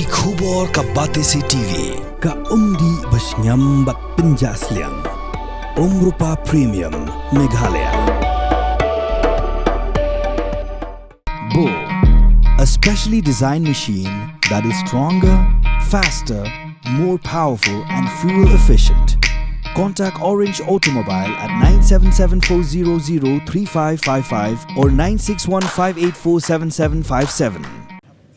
ki khubor ka bate si TV ka umdi basnyam bak penjasliang Rupa Premium Meghalaya. Bo, a specially designed machine that is stronger, faster, more powerful and fuel efficient. Contact Orange Automobile at 977-400-3555 or 961-584-7757.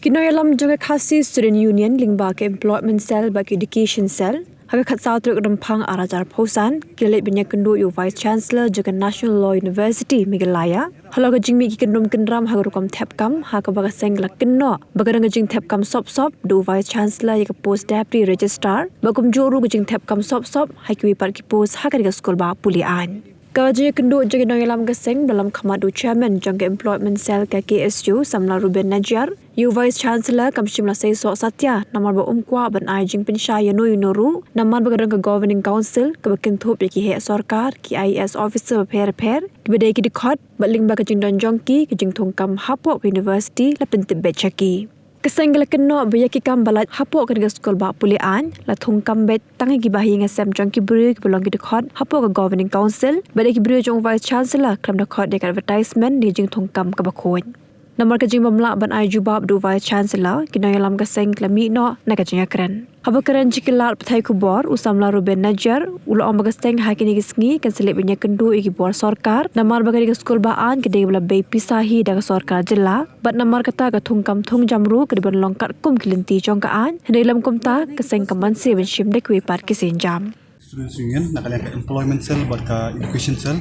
Kinoyalam jaga khasi Student Union lingba ke Employment Cell bak Education Cell haga khatsau truk rampang arajar posan kilet banyak kendu yu Vice Chancellor jaga National Law University Meghalaya halo ga jingmi ki kendum kendram haga rukam thepkam haga baga sengla kenno baga ranga jing thepkam sop do Vice Chancellor yaga post deputy registrar bakum joru ga jing thepkam sop hakiwi par ki post haga ga skol ba pulian Kawaja kenduk jaga noyalam geseng dalam kamadu chairman jangka employment cell ke KSU Samla Ruben Najjar, yu Vice Chancellor Kamshimla Sesok Satya, namar ba umkwa ban ajing pensyaya no yunoru, namar bagarang ke Governing Council, ke bakintup ya ki hek sorkar, ki IAS officer per-per, ki badai ki dikot, baling ba kajing donjongki, kajing tongkam hapok university, la pentip becaki. Kesenggala kena bayakikam balat hapok ke skol ba pulian la thongkam bet tangi gi bahi ngasam jangki bru ki belong ki dekhot hapok ke Governing Council badai ki bru jong Vice Chancellor kram dekhot dek advertisement di jing thongkam ke bakon namar ke jing mamla ban ai jubab du Vice Chancellor kina yalam ke seng klami no na ka jing kran haba kran jikilar pathai ku bor usamla Ruben Najjar ulo am bagasteng hakini gisngi kan selip banyak kendu igi bor sorkar namar bagari ke skol baan ke dei bla bei pisahi da sorkar jela bat namar kata ka thungkam thung jamru ke ban longkat kum kilinti jongkaan hendalam kumta ke seng kaman se ben shim dek we par ki senjam Students Union nak kalian ke Employment Cell buat ke Education Cell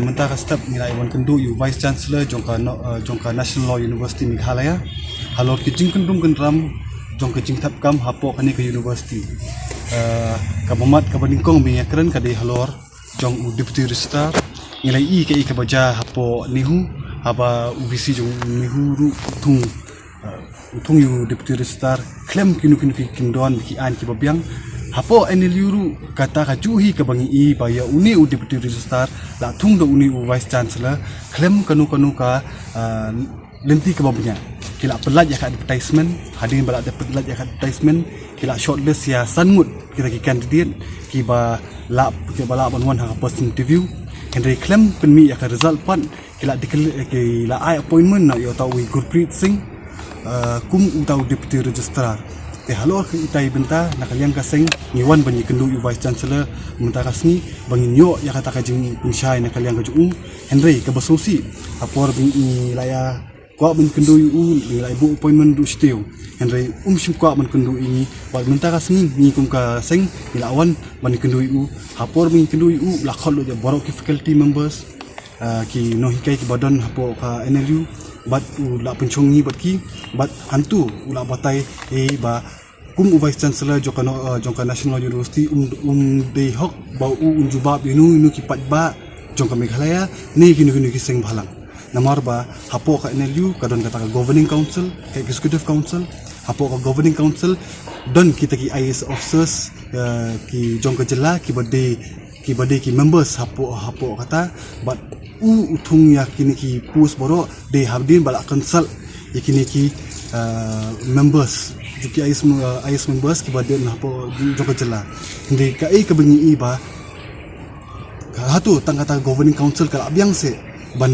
mentah ka step nilai wan kendu yu Vice Chancellor jongka National Law University Meghalaya halor ki jing kendum kendram jongka jing thapkam hapok ani ke university ka mamat ka baningkong biya keren ka dei halor jong deputy registrar nilai i ke baja hapo nihu haba UVC jong nihu ru tung yu deputy registrar claim kinu kindon ki an ki babyang hapo eneliuru kata ka juhi ka bangi i baya uni u deputy registrar la tung do uni u Vice Chancellor claim kanu ka lenti ka babnya kila pelat ya ka advertisement hadin balak pelat ya ka advertisement kila shortlist ya sanmut kita ki candidate ki ba banwan ha post interview Henry claim penmi ya ka result pan kila kila ai appointment na yo tau Gurpreet Singh kum utau deputy registrar halor ke itai benta nak kalian kaseng ngiwan banyi kendu yu Vice Chancellor mentah kasni bangin yo ya kata kajing pensyai nak kalian kaju Henry ke basosi apor bingi laya kwa ban kendu yu nilai bu appointment du steu Henry shim kwa ban kendu ini wal mentah kasni ni kum ka seng ilawan ban kendu yu apor bingi kendu yu la khol jo borok ki faculty members ki no hikai ki badan hapo ka NLU bat la penchongi bat ki bat hantu ula batai ba kum Vice Chancellor jongka National University de hok ba jubab inu ki pat ba jongka Meghalaya ni kinu ki seng bhalang namar ba hapo ka NLU kadon kata ka Governing Council ka Executive Council hapo ka Governing Council don kita ki IAS officers ki jongka jela ki bade ki members hapo kata bat utung ya kini ki pus boro de habdin balak consult yakini ki members juki IAS members ki baden hapo joko jela ndi ka ka bengi iba ka hatu tangkata Governing Council kala abyang se ban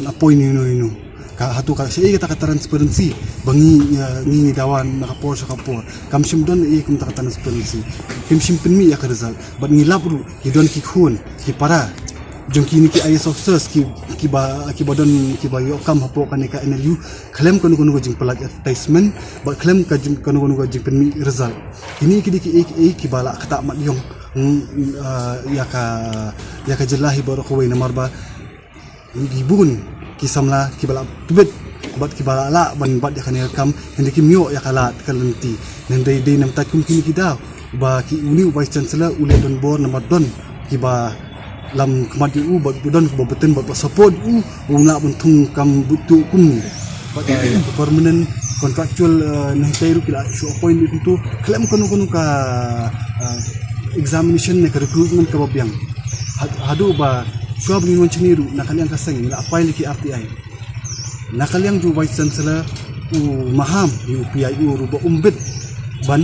appoint inu ka hatu ka sei kata transparency bangi ni dawan nakapor sa kapor kamsim don kum ta transparency kimsim penmi ya ka result ban ngilapru ki don ki khun ki para jongki ni ki IAS officers ki badon ki ba yo kam hapo kan ka NLU claim kono jing pelat advertisement ba claim ka jing kono jing penmi result ini ki bala kata mat yong ya ka jelahi baro ko we namar ba gibun ki samla ki bala tubet bat ki bala la ban bat ya kan kam hindi ki myo ya kala kalenti nendai de nam takum ki daw ba ki uni Vice Chancellor ule don bor namar don ki ba lam kemati bat budon ko beten bat support una buntung kam butu kum bat permanent contractual nahi tairu kila show point itu claim kono ka examination ne recruitment ka babyang hadu ba shua bingin wanciniru nakaliang kaseng ila file ki RTI nakaliang ju Vice Chancellor maham UPI ruba umbit ban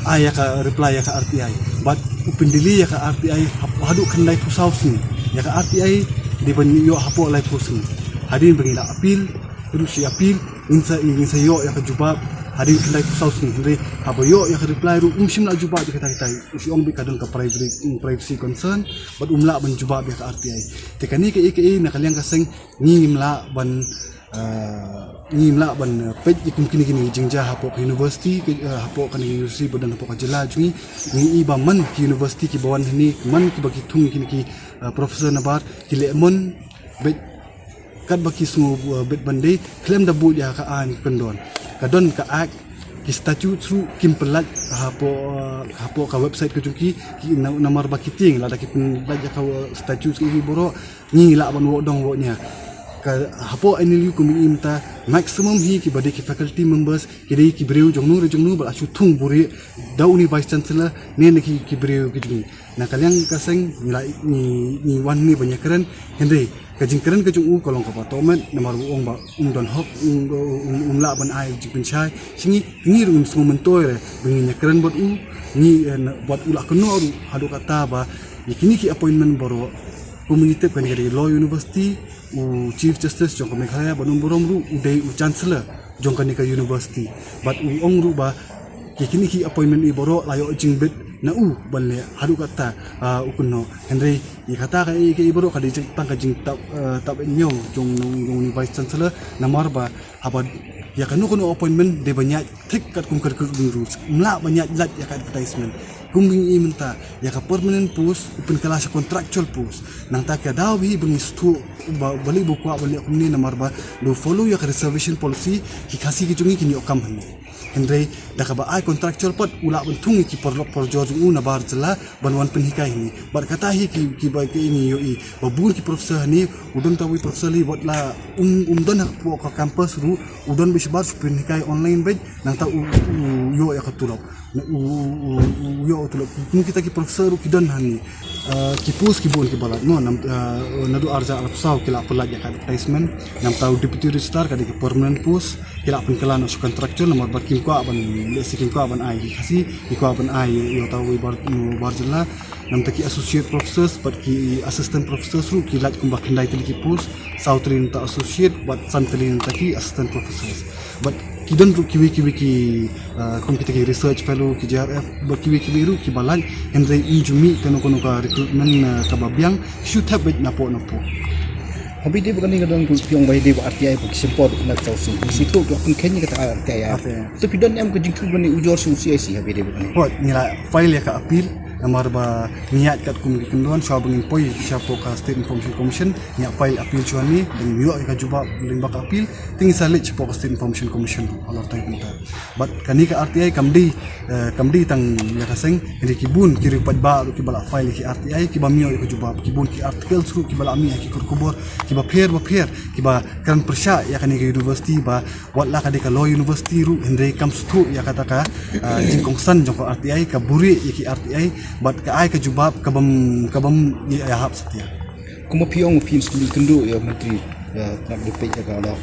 aya ka reply ya ka RTI but upindili ya ka RTI hadu kendai pusau sini ya ka RTI di ban yo hapo lai pusing hadin bangila apil rusi apil insa yo ya ka jubab hadin kendai pusau sini hore habo yo ya ka reply ru umsim la jubab kita usi ong bi kadon ka privacy concern but umla ban jubab ya ka RTI tekani ke na kalian kaseng ngimla ban ngimla ban pej ikum kini jingja hapo ke university hapo kan university bodan hapo ka jela jungi ngi iba man ki university ki bawan ni man ki bagi tung kini ki professor nabar ki lemon bet kat baki sungu bet bandai claim da bu ya ka an kendon kadon ka ak ki statute through kim pelat hapo ka website ke jungi ki namar baki ting la da ki pelat ka statute ki boro ngi la ban wo dong wo nya hapo anil yu kumi imta maximum hi ki bade ki faculty members ki ki breu jongnu ba asu thung buri dauni vice chancellor ne ki breu ki jungi na kalian kaseng ni wan ni banyak keren hende kajing keren kajung kolong ka patomen namar uong ba don hok la ban ai jing penchai singi ngi rum sumu mentoy bingin keren bot ni bot ula keno hadu kata ba ikini ki appointment boro community kan dari law university chief justice jong Meghalaya banum borom ru udai chancellor jong kan ka university but ong ru ba kini ki appointment i boro layo jingbet na balle hadu kata ukunno henry i kata ka i boro ka di tang ka jing tab nyong jong ni vice chancellor namar ba haba ya kanu appointment de banyak tik kat kum ker ru mla banyak lat ya ka advertisement kumbing imenta ya ka permanent post open kelas contractual post nang tak ya daw hi bang stu bali bu kwa bali kumni namar ba do follow ya ka reservation policy ki khasi ki jungi kini okam han henry da ka ba ai contractual pot ula bentung ki porlok por joju na bar jela banwan penhikai ni bar kata hi ki ba ki ini yo i babun ki professor ni udon tawi professor li bot la don hak po ka campus ru udon bisbar penhikai online bej nang ta yo ya ka tulok yo tulok kita ki professor ki don hani ki pus ki bon ki balat no nadu arja al saw ki la pelat ya ka advertisement nam tahu deputy registrar ka di permanent post ki la pen kala no contractual nomor barkim ko aban lesikin ko aban ai kasi ko aban ai yo tahu bar jela nam taki associate professors but ki assistant professors ru ki lat kumbak kendai ki post southrin ta associate but santlin taki assistant professors but kidon ru ki kita ki research fellow ki JRF but ki ru ki balan henry injumi kanu ka recruitment ka babyang should have bit napo Habis dia bukan dengan orang piong bayi dia RTI pun sempot nak tahu sih. Situ tu pun kenya kata RTI. Tapi dan yang kejengku bani ujur sih sih habis dia bukan. Hot nila file ya ka appeal namar ba niat kat kum kendon syab ngin poi syapo ka state information commission niat file appeal chuan ni dan yo ka juba ling ba ka appeal ting salit syapo ka state information commission Allah ta kita. But kani ka RTI kamdi tang ya kaseng ri kibun kiri pat ba ki bala file ki RTI ki ba mio ka juba kibun ki artikel suru ki bala mi ki kubur ki ba pher ki ba kan persya ya kani ka university ba wat la ka de ka law university ru henry comes to ya kata ka jingkong san jong RTI ka buri ki RTI but ka ai ka jubab kabam ya hap setia Kuma piong pin skuli kendu ya menteri nak dipek ya kalau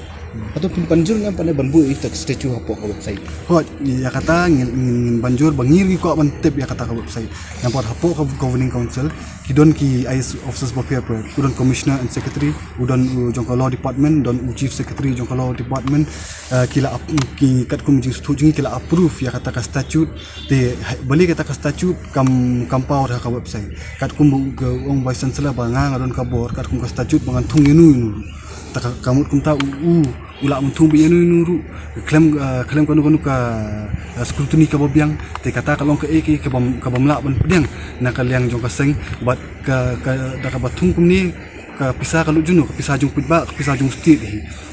atau pin banjur ngam pandai bambu itu statue hapo ka website hot ya kata ngin banjur bangir ko ban tip ya kata ka website nampak hapo ka governing council kidon ki IS officers bapia kudon commissioner and secretary udon jongka law department don chief secretary jongka law department kila ki kat kum jing setuju kila approve ya kata ka statute de bali kata ka statute kam power ka website kat kum ong vice chancellor bangang adon ka bor kat kum ka statute bangan thung yenu tak kamut kum ta ula mentung bi yenu ru claim kanu ka scrutiny ka bobyang te kata kalong ka ka bamla ban pedang na kalyang jong ka seng bat ka da ka batung kum ni ka pisa kalu junu ka pisa jung pitba ka pisa jung state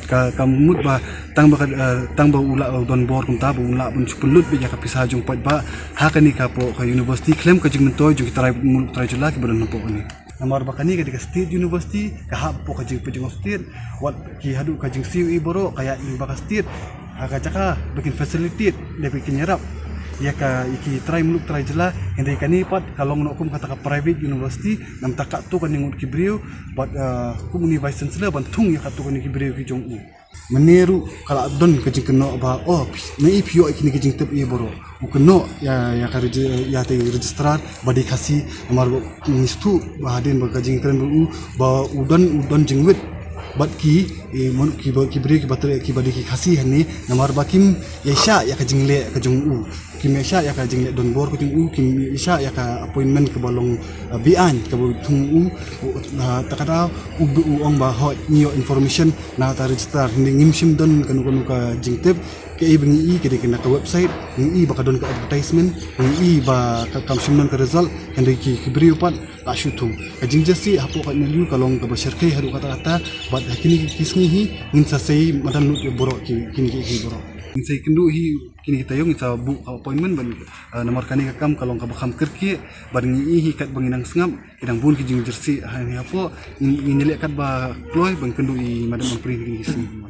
ka kamut ba tang ba ula don bor kum ta bu ula bun chupulut bi ka pisa jung pitba ha kani ka po ka university claim ka jung mentoy jung try jula ki badan po ni namar bakani ka di state university ka hap po ka jing state wat ki hadu ka jing CUE boro kaya ing baka state aga caka bikin facility de bikin nyarap ya ka iki try jela hindi kani pat kalong no kum kata ka private university nam taka tu kan ningut kibriu but kum ni vice chancellor ban thung ya ka tu kan kibriu ki jong meneru kalau don kejing keno ba nei pio ikini kejing tep i boro ukeno ya ka ya te registrar badi kasi nomor mistu ba haden ba kejing kren ba udon jingwit bat ki mon ki beri ki batre ki badi ki kasi hani nomor bakim yasha ya kejing le kejung kim yasha ya kejing le don bor kejing kim yasha ya ka appointment ke balong bian ke tung takada ong ba ho nio information na ta register hindi ngimsim don kanu ka jingtep ke bengi ke kena ke website ngi ba kadon ke advertisement ngi ba kamsim don ke result hindi ki beri upat la shutung kejing jasi hapo ka nelu kalong ke beserkai haru kata-kata bat kini kisngi hi ngin sasei madan borok kini borok Saya kendu hi kini kita yung kita book appointment ban nomor kani kakam kalong kabakam kerki ban ngi hi kat banginang sengap idang bun ki jing jersey hani apa ngi nyelek kat ba kloy ban kendu i madam ampri kini sini